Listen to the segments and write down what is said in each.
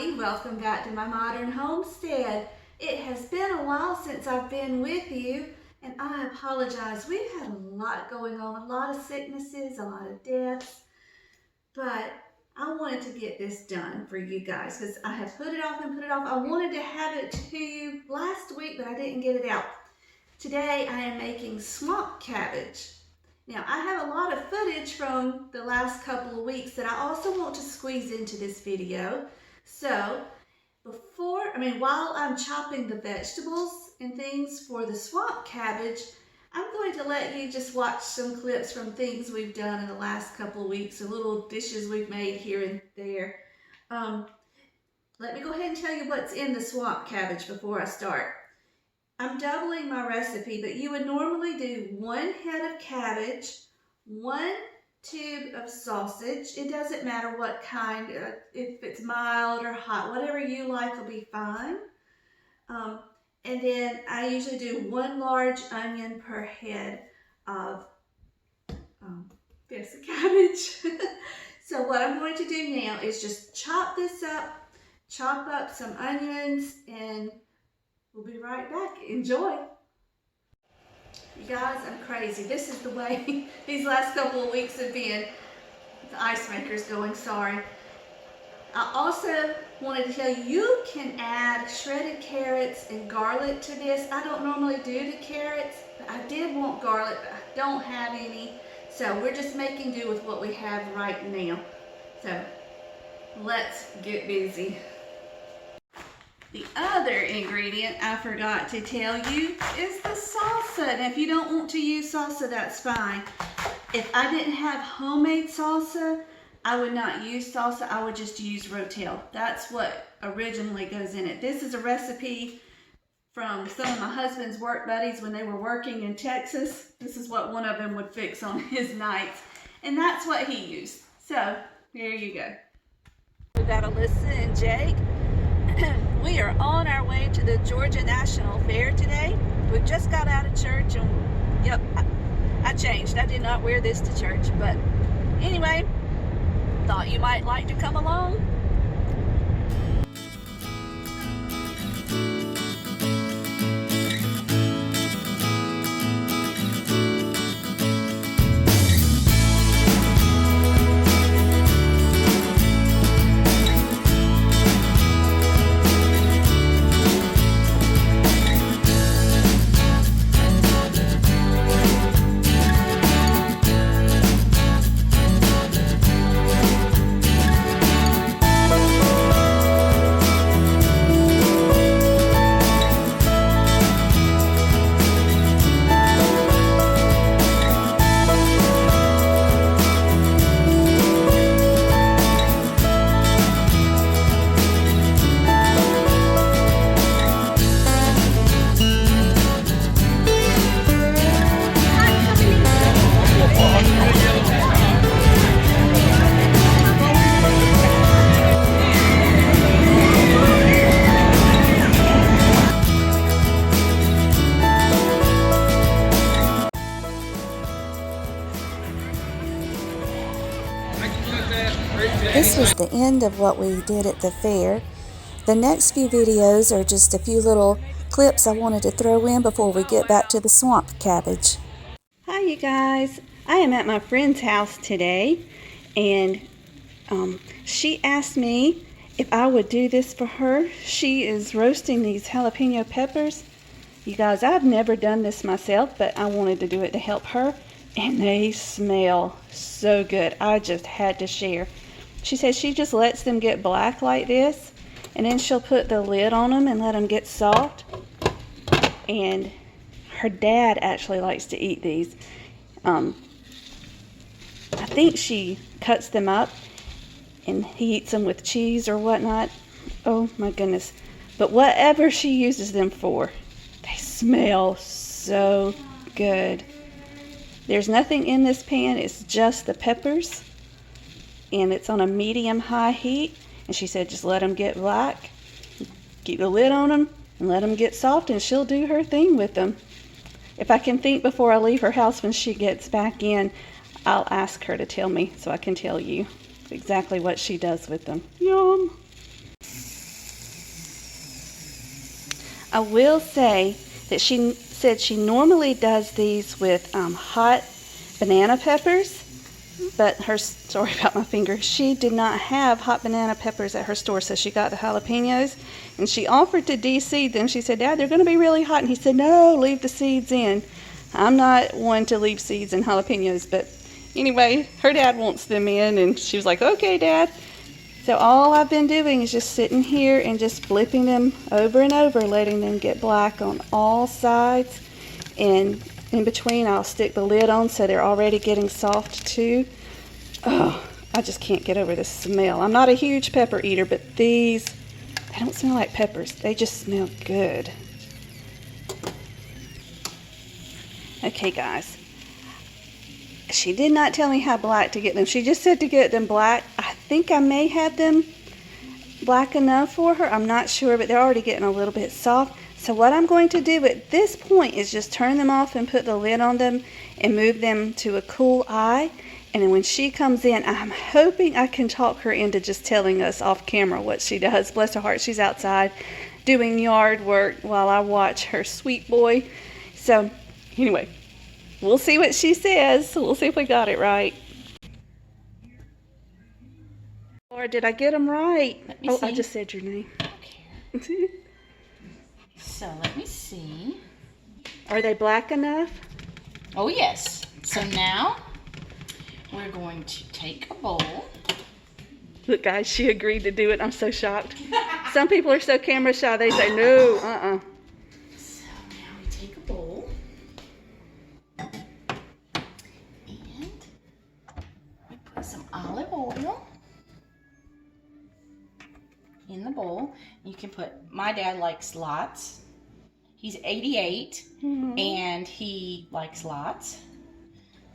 everybody, welcome back to my modern homestead. It has been a while since I've been with you, and I apologize. We've had a lot going on, a lot of sicknesses, a lot of deaths, but I wanted to get this done for you guys because I have put it off and put it off. I wanted to have it to you last week, but I didn't get it out. Today I am making swamp cabbage. Now, I have a lot of footage from the last couple of weeks that I also want to squeeze into this video. So, while I'm chopping the vegetables and things for the swamp cabbage, I'm going to let you just watch some clips from things we've done in the last couple of weeks, and little dishes we've made here and there. Let me go ahead and tell you what's in the swamp cabbage before I start. I'm doubling my recipe, but you would normally do 1 head of cabbage, 1 tube of sausage. It doesn't matter what kind, if it's mild or hot, whatever you like will be fine. And then I usually do 1 large onion per head of this cabbage. So what I'm going to do now is just chop this up, chop up some onions, and we'll be right back. Enjoy. You guys, I'm crazy. This is the way these last couple of weeks have been. The ice maker's going, sorry. I also wanted to tell you, you can add shredded carrots and garlic to this. I don't normally do the carrots, but I did want garlic, but I don't have any. So we're just making do with what we have right now. So let's get busy. The other ingredient I forgot to tell you is the salsa. And if you don't want to use salsa, that's fine. If I didn't have homemade salsa, I would not use salsa. I would just use Rotel. That's what originally goes in it. This is a recipe from some of my husband's work buddies when they were working in Texas. This is what one of them would fix on his nights. And that's what he used. So, there you go. We got Alyssa and Jake. We are on our way to the Georgia National Fair today. We just got out of church and, yep, I changed. I did not wear this to church, but anyway, thought you might like to come along. This was the end of what we did at the fair. The next few videos are just a few little clips I wanted to throw in before we get back to the swamp cabbage. Hi you guys, I am at my friend's house today, and she asked me if I would do this for her. She is roasting these jalapeno peppers. You guys, I've never done this myself, but I wanted to do it to help her, and they smell so good. I just had to share. She says she just lets them get black like this, and then she'll put the lid on them and let them get soft. And her dad actually likes to eat these. I think she cuts them up and he eats them with cheese or whatnot. Oh my goodness. But whatever she uses them for, they smell so good. There's nothing in this pan, it's just the peppers. And it's on a medium-high heat. And she said just let them get black, keep the lid on them, and let them get soft, and she'll do her thing with them. If I can think before I leave her house when she gets back in, I'll ask her to tell me so I can tell you exactly what she does with them. Yum! I will say that she said she normally does these with hot banana peppers, but sorry about my finger, she did not have hot banana peppers at her store, so she got the jalapenos, and she offered to de-seed them. She said, Dad, they're going to be really hot, and he said, no, leave the seeds in. I'm not one to leave seeds in jalapenos, but anyway, her dad wants them in, and she was like, okay, Dad. So all I've been doing is just sitting here and just flipping them over and over, letting them get black on all sides. And in between, I'll stick the lid on so they're already getting soft too. Oh, I just can't get over the smell. I'm not a huge pepper eater, but these, they don't smell like peppers. They just smell good. Okay, guys. She did not tell me how black to get them. She just said to get them black. I think I may have them black enough for her. I'm not sure, but they're already getting a little bit soft. So what I'm going to do at this point is just turn them off and put the lid on them and move them to a cool eye. And then when she comes in, I'm hoping I can talk her into just telling us off camera what she does. Bless her heart, she's outside doing yard work while I watch her sweet boy. So anyway, we'll see what she says. We'll see if we got it right. Or did I get them right? Let me see. I just said your name. Okay. So let me see. Are they black enough? Oh yes. So now we're going to take a bowl. Look, guys, she agreed to do it. I'm so shocked. Some people are so camera shy. They say no. So now we take a bowl. And we put some olive oil in the bowl. You can put, my dad likes lots. He's 88 and he likes lots.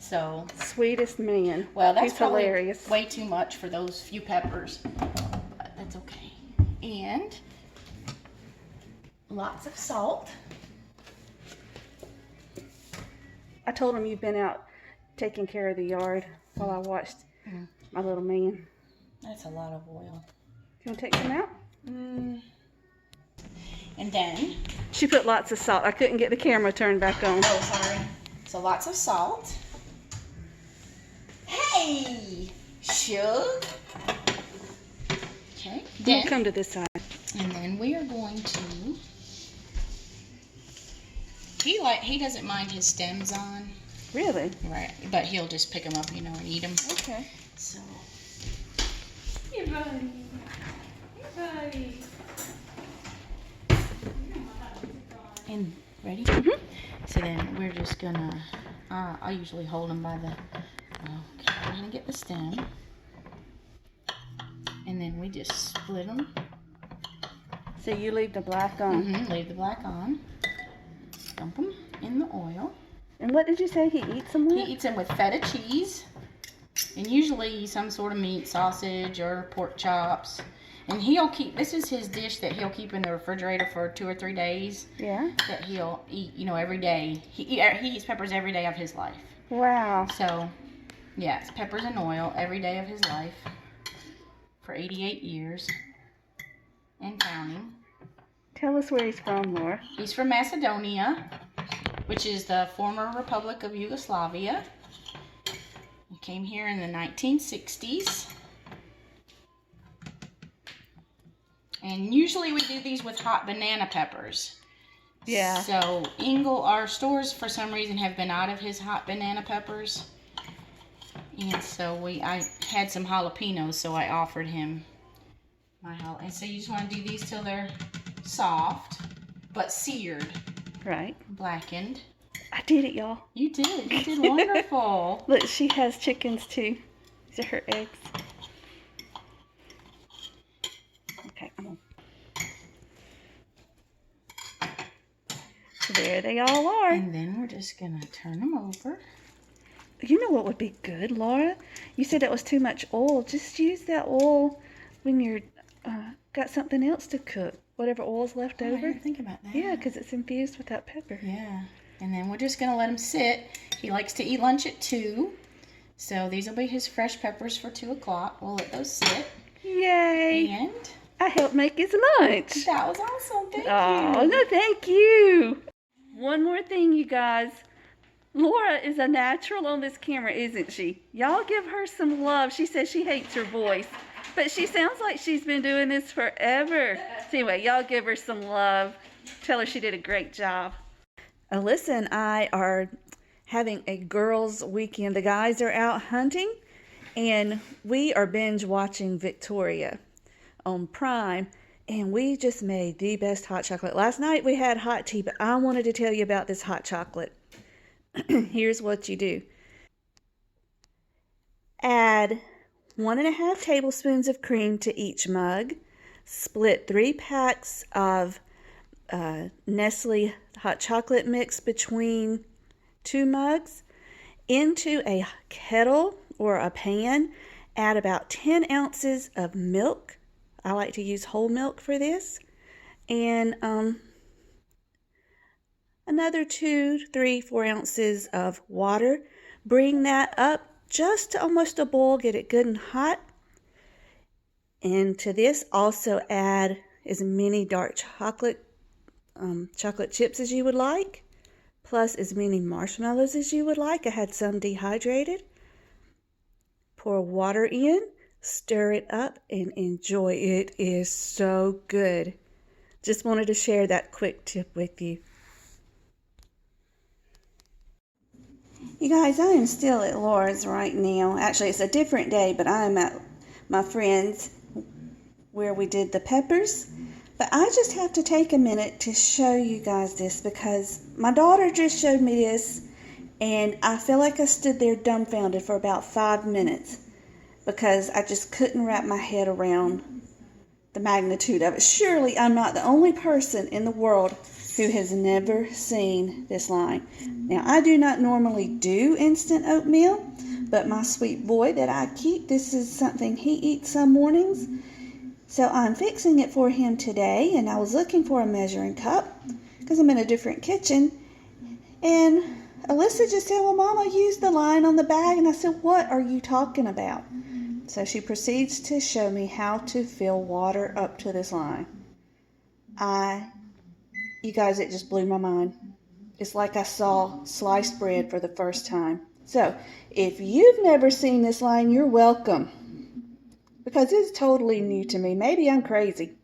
So Sweetest man. well, that's He's probably hilarious. way too much for those few peppers, but that's okay. And lots of salt. I told him you've been out taking care of the yard while I watched my little man. That's a lot of oil. You want to take some out? And then, She put lots of salt. I couldn't get the camera turned back on. oh sorry, so lots of salt. Hey, Shug. Okay, We'll then, come to this side. and then we are going to, he doesn't mind his stems on, Really? right, but he'll just pick them up, you know, and eat them. Okay. So, Hey, buddy. Hey, buddy. and ready? So then we're just gonna, I usually hold them by the, okay, we're gonna get the stem. And then we just split them. So you leave the black on. Leave the black on. Dump them in the oil. And what did you say he eats them with? He eats them with feta cheese. And usually some sort of meat, sausage or pork chops. And he'll keep, this is his dish that he'll keep in the refrigerator for 2 or 3 days. Yeah. That he'll eat, you know, every day. He eats peppers every day of his life. Wow. So, yeah, it's peppers and oil every day of his life for 88 years and counting. Tell us where he's from, Laura. He's from Macedonia, which is the former Republic of Yugoslavia. He came here in the 1960s. And usually we do these with hot banana peppers. Yeah. So our stores for some reason have been out of his hot banana peppers. And so I had some jalapenos, so I offered him my jalapeno. And so you just want to do these till they're soft, but seared. Right. Blackened. I did it, y'all. You did. You did wonderful. Look, she has chickens too. These are her eggs. Okay, come on. There they all are. And then we're just going to turn them over. You know what would be good, Laura? You said that was too much oil. Just use that oil when you're got something else to cook. Whatever oil's left I over. didn't think about that. Yeah, because it's infused with that pepper. Yeah. And then we're just going to let him sit. He likes to eat lunch at 2. So these will be his fresh peppers for 2 o'clock. We'll let those sit. Yay! And I I helped make his lunch. That was awesome. Thank Oh, you. no, thank you. One more thing, you guys. Laura is a natural on this camera, isn't she? Y'all give her some love. She says she hates her voice, but she sounds like she's been doing this forever. So anyway, y'all give her some love. Tell her she did a great job. Alyssa and I are having a girls' weekend. The guys are out hunting, and we are binge watching Victoria on Prime, and we just made the best hot chocolate. Last night we had hot tea, but I wanted to tell you about this hot chocolate. Here's what you do. Add 1.5 tablespoons of cream to each mug. Split 3 packs of Nestle hot chocolate mix between 2 mugs. Into a kettle or a pan, add about 10 ounces of milk. I like to use whole milk for this. And another 2, 3, 4 ounces of water. Bring that up just to almost a boil. Get it good and hot. And to this, also add as many dark chocolate chips as you would like, plus as many marshmallows as you would like. I had some dehydrated. Pour water in, stir it up, and enjoy. It is so good. Just wanted to share that quick tip with you. You guys, I am still at Laura's right now. Actually, it's a different day, but I'm at my friend's where we did the peppers. But I just have to take a minute to show you guys this because my daughter just showed me this, and I feel like I stood there dumbfounded for about 5 minutes because I just couldn't wrap my head around the magnitude of it. Surely I'm not the only person in the world who has never seen this line. Now, I do not normally do instant oatmeal, but my sweet boy that I keep, this is something he eats some mornings. So I'm fixing it for him today, and I was looking for a measuring cup because I'm in a different kitchen. And Alyssa just said, well, Mama, use the line on the bag. And I said, what are you talking about? So she proceeds to show me how to fill water up to this line. You guys, it just blew my mind. It's like I saw sliced bread for the first time. So if you've never seen this line, you're welcome. Because it's totally new to me. Maybe I'm crazy.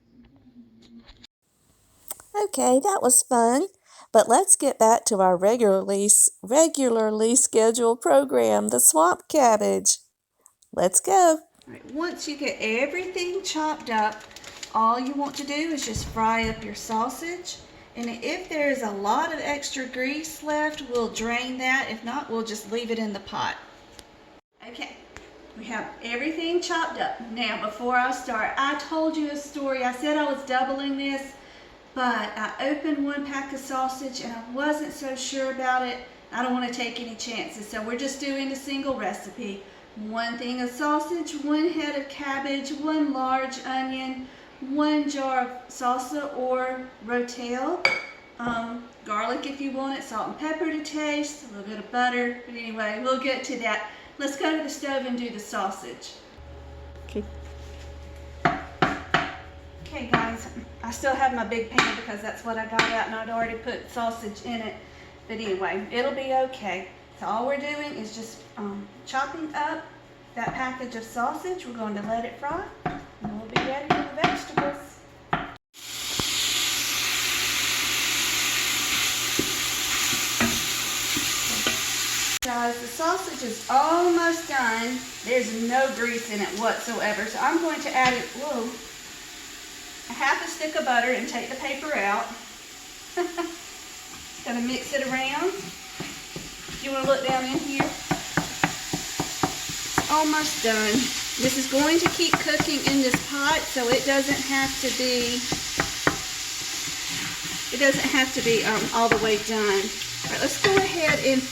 Okay, that was fun. But let's get back to our regularly scheduled program, the swamp cabbage. Let's go. Right, once you get everything chopped up, all you want to do is just fry up your sausage. And if there's a lot of extra grease left, we'll drain that. If not, we'll just leave it in the pot. Okay, we have everything chopped up. Now, before I start, I told you a story. I said I was doubling this, but I opened 1 pack of sausage and I wasn't so sure about it. I don't want to take any chances, so we're just doing a single recipe. 1 thing of sausage, 1 head of cabbage, 1 large onion, 1 jar of salsa or Rotel, garlic if you want it, salt and pepper to taste, a little bit of butter, but anyway, we'll get to that. Let's go to the stove and do the sausage. Okay guys, I still have my big pan because that's what I got out and I'd already put sausage in it, but anyway, it'll be okay. So all we're doing is just chopping up that package of sausage. We're going to let it fry and we'll be ready for the vegetables. Guys, the sausage is almost done. There's no grease in it whatsoever. So I'm going to add it, a half a stick of butter and take the paper out. Gonna mix it around. You want to look down in here? It's almost done. This is going to keep cooking in this pot, so it doesn't have to be. It doesn't have to be all the way done. All right, let's go ahead and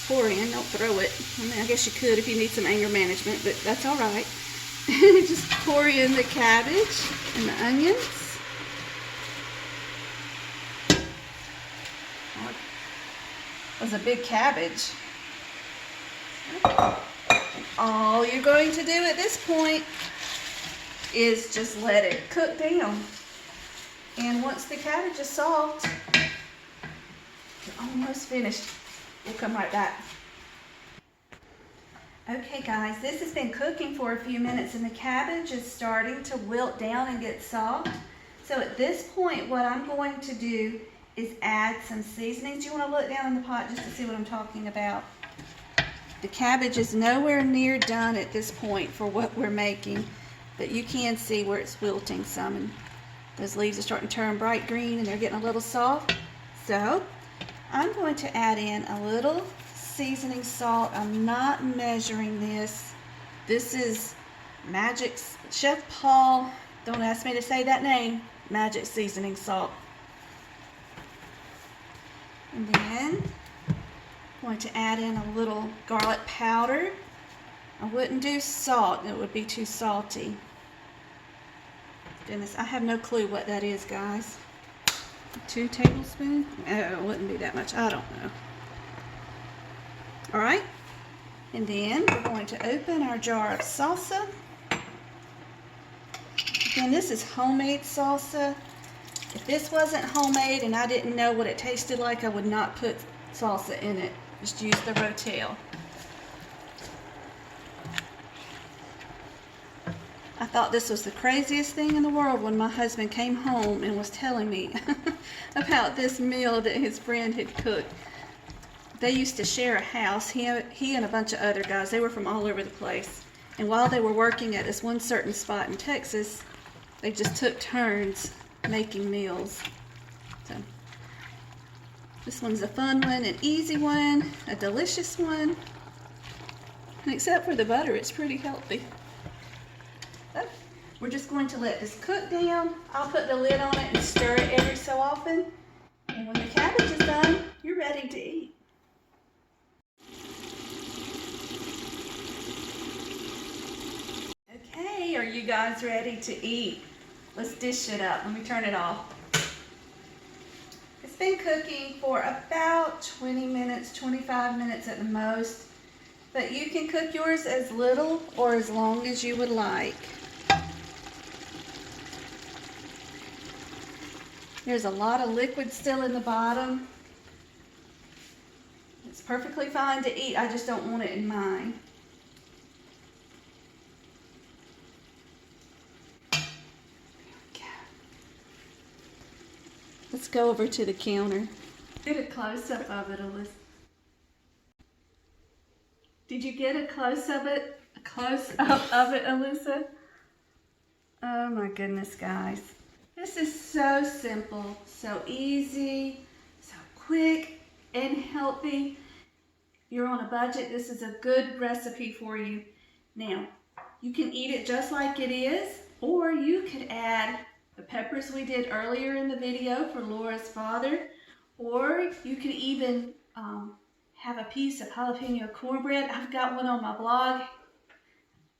pour in. Don't throw it. I mean, I guess you could if you need some anger management, but that's all right. Just pour in the cabbage and the onions. That was a big cabbage. All you're going to do at this point is just let it cook down. And once the cabbage is soft, you're almost finished. We'll come right back. Okay guys, this has been cooking for a few minutes and the cabbage is starting to wilt down and get soft. So at this point, what I'm going to do is add some seasonings. Do you want to look down in the pot just to see what I'm talking about? The cabbage is nowhere near done at this point for what we're making, but you can see where it's wilting some, and those leaves are starting to turn bright green and they're getting a little soft. So I'm going to add in a little seasoning salt. I'm not measuring this. This is Magic Chef Paul, don't ask me to say that name, Magic Seasoning Salt. And then I'm going to add in a little garlic powder. I wouldn't do salt, it would be too salty. Goodness, I have no clue what that is, guys. 2 tablespoons? It wouldn't be that much, I don't know. All right, and then we're going to open our jar of salsa. Again, this is homemade salsa. If this wasn't homemade and I didn't know what it tasted like, I would not put salsa in it. Just use the Rotel. I thought this was the craziest thing in the world when my husband came home and was telling me about this meal that his friend had cooked. They used to share a house, he and a bunch of other guys. They were from all over the place. And while they were working at this one certain spot in Texas, they just took turns making meals. So this one's a fun one, an easy one, a delicious one. And except for the butter, it's pretty healthy. So we're just going to let this cook down. I'll put the lid on it and stir it every so often. And when the cabbage is done, you're ready to eat. Okay, are you guys ready to eat? Let's dish it up. Let me turn it off. It's been cooking for about 20 minutes, 25 minutes at the most. But you can cook yours as little or as long as you would like. There's a lot of liquid still in the bottom. It's perfectly fine to eat. I just don't want it in mine. Let's go over to the counter. Get a close-up of it, Alyssa. Did you get a close-up of it? A close-up of it, Alyssa? Oh my goodness, guys. This is so simple, so easy, so quick and healthy. You're on a budget, this is a good recipe for you. Now, you can eat it just like it is, or you could add the peppers we did earlier in the video for Laura's father, or you could even have a piece of jalapeno cornbread. I've got one on my blog.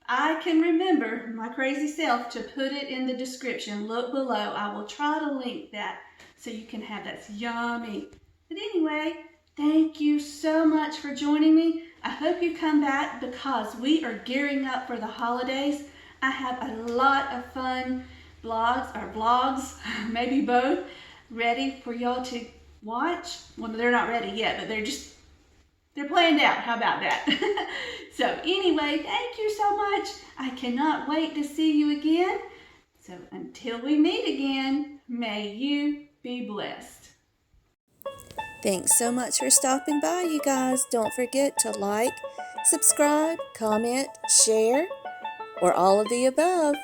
I can remember my crazy self to put it in the description. Look below. I will try to link that so you can have that. It's yummy. But anyway, thank you so much for joining me. I hope you come back because we are gearing up for the holidays. I have a lot of fun vlogs, maybe both, ready for y'all to watch. Well, they're not ready yet, but they're planned out. How about that? So anyway, thank you so much. I cannot wait to see you again. So until we meet again, may you be blessed. Thanks so much for stopping by, you guys. Don't forget to like, subscribe, comment, share, or all of the above.